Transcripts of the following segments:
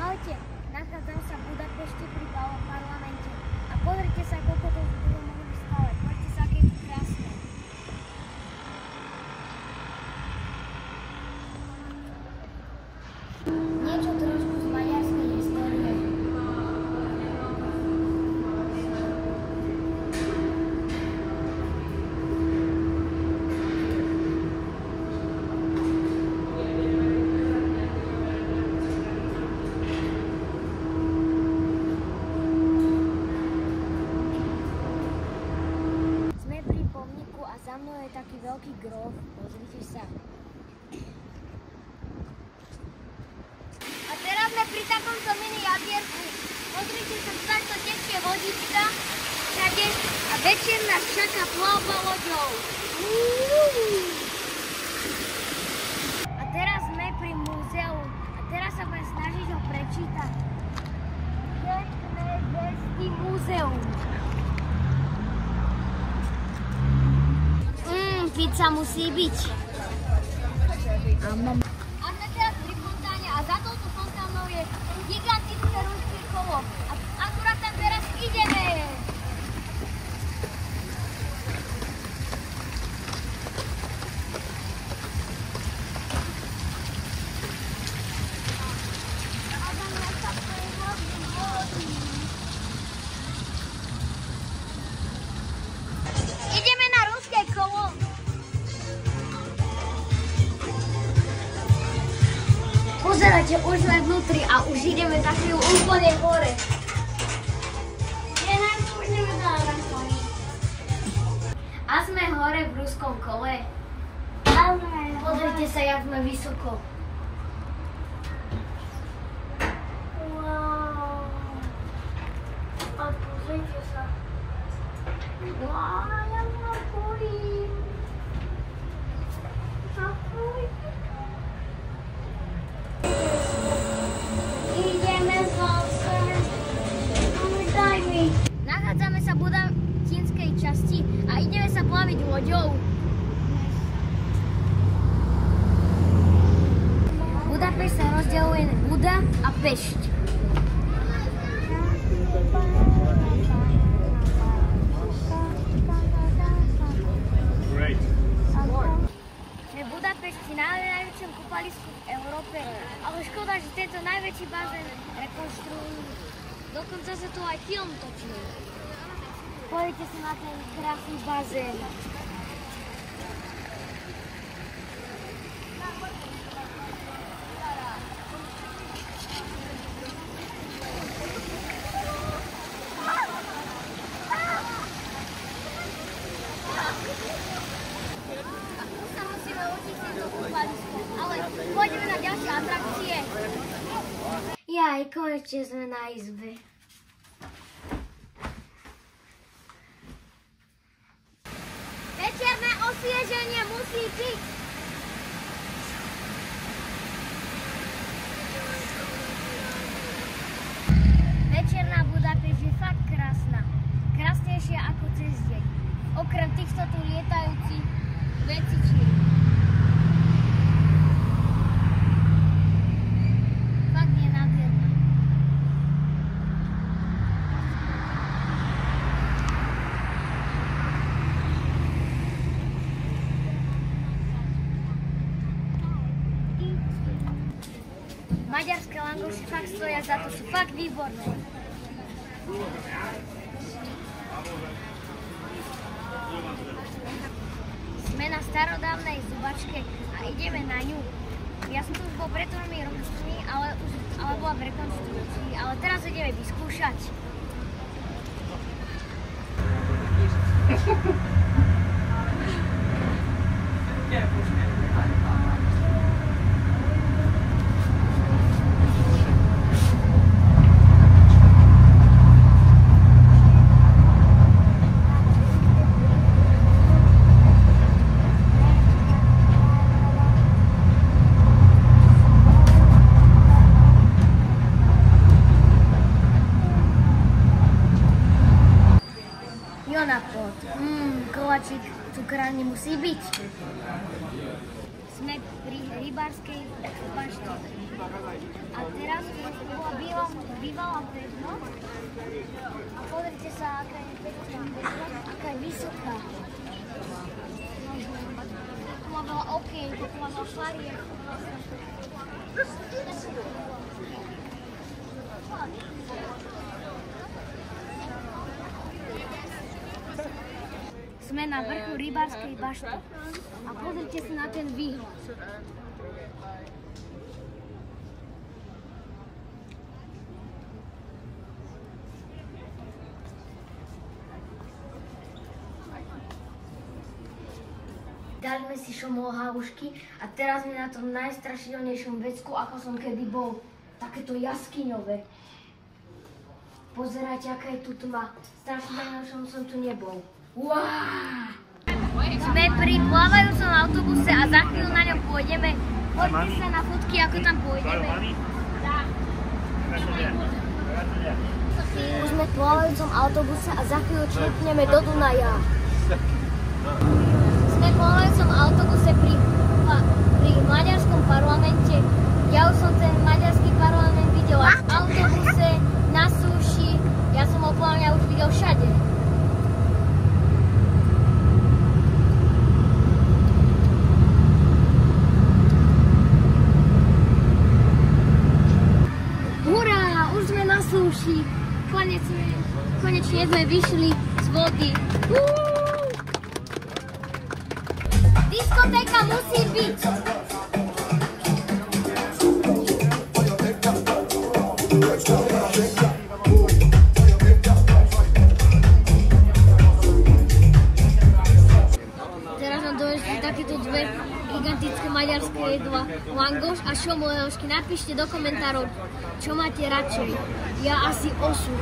Ahojte, nachádzam sa v Budapešti pri parlamente a pozrite sa, koľko to bolo mohli stavať. Poďte sa, aké je tu krásne. Niečo trošku z maďarskej histórie. Za mnou je taký veľký grof, pozrite sa. A teraz sme pri takomto mini jazierku. Pozrite sa, takto tečie vodička všade a večer nás čaká plavba loďou. A teraz sme pri múzeu a teraz sa budem snažiť ho prečítať. Pekné hviezdy múzeum. Pizza musí byť. A sme teraz pri fontáne a za touto fontánou je gigantické ruské kolo. A akurát tam teraz ideme. Ideme na ruské kolo. Pozerajte, už sme vnútri a už ideme za chvíľu úplne hore. Už ideme a sme hore v ruskom kole. Pozrite sa, jak sme vysoko. Wow. A pozrite sa. Wow, ja sa bojím. Nachádzame sa v budatinskej časti a ideme sa plaviť loďou. Budapešť sa rozdeľuje na Buda a Pešť. Sme v Budapešti na najväčšom kúpalisku v Európe, ale škoda, že tento najväčší bazén rekonštruujú. Dokonca sa tu aj film točí. Poďte sa na ten krásny bazén. Sa musíme očistiť do kúpalisku, ale pôjdeme na ďalšie atrakcie. Jaj, konečne sme na izbe. Večerné osvieženie musí byť. Večerná Budapešť je fakt krásna. Krásnejšia ako cez deň. Okrem týchto tu lietajúcich vecičiek. Maďarské langoše fakt stoja za to, sú fakt výborné. Sme na starodávnej zubačke a ideme na ňu. Ja som tu už bol pred 3 rokmi, ale bola v rekonštrukcii, ale teraz ideme vyskúšať. Koláčik cukrárny musí byť. Sme pri rybárskej bašti. A teraz bola bývala pevnosť. A pozrite sa, aká je pekná, aká je vysoká. Tu má veľa okien, tu má veľa fariek. Sme na vrchu Rybárskej bašty. A pozrite sa na ten výhľad. Dali sme si šomohalušky a teraz sme na tom najstrašidelnejšom vecku, ako som kedy bol. Takéto jaskyňové. Pozerajte, aká je tu tma. Strašidelnejšom som tu nebol. Wow! Sme pri plávajúcom autobuse a za chvíľu na ňom pôjdeme. Poďte sa na fotky, ako tam pôjdeme. Už sme v plávajúcom autobuse a za chvíľu člupneme do Dunaja. Sme v plávajúcom autobuse pri maďarskom parlamente. Ja už som ten maďarský parlament videla v autobuse, na súši. Ja som ho podľa mňa už videl všade. Hurá, už sme na súši. Konečne sme vyšli z vody. Diskotéka musí byť. Teraz nám dovezli takéto dve gigantické maďarské jedla, langoš a šomohalušky. Napíšte do komentárov, čo máte radšej. Ja asi osu,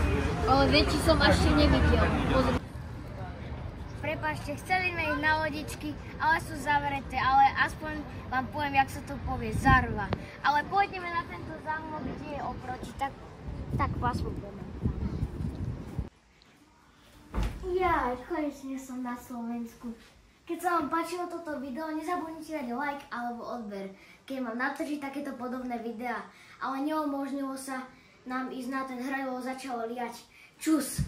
ale väčší som ešte nevidel. Prepáčte, chceli sme ísť na lodičky, ale sú zavreté, ale aspoň vám poviem, jak sa to povie, zarva. Ale pôjdeme na tento zámok, kde je oproti, tak vás budeme. Ja, konečne som na Slovensku. Keď sa vám páčilo toto video, nezabudnite dať like alebo odber, keď mám natočiť takéto podobné videá. Ale neumožnilo sa nám ísť na ten hrad, lebo začalo liať. Čus!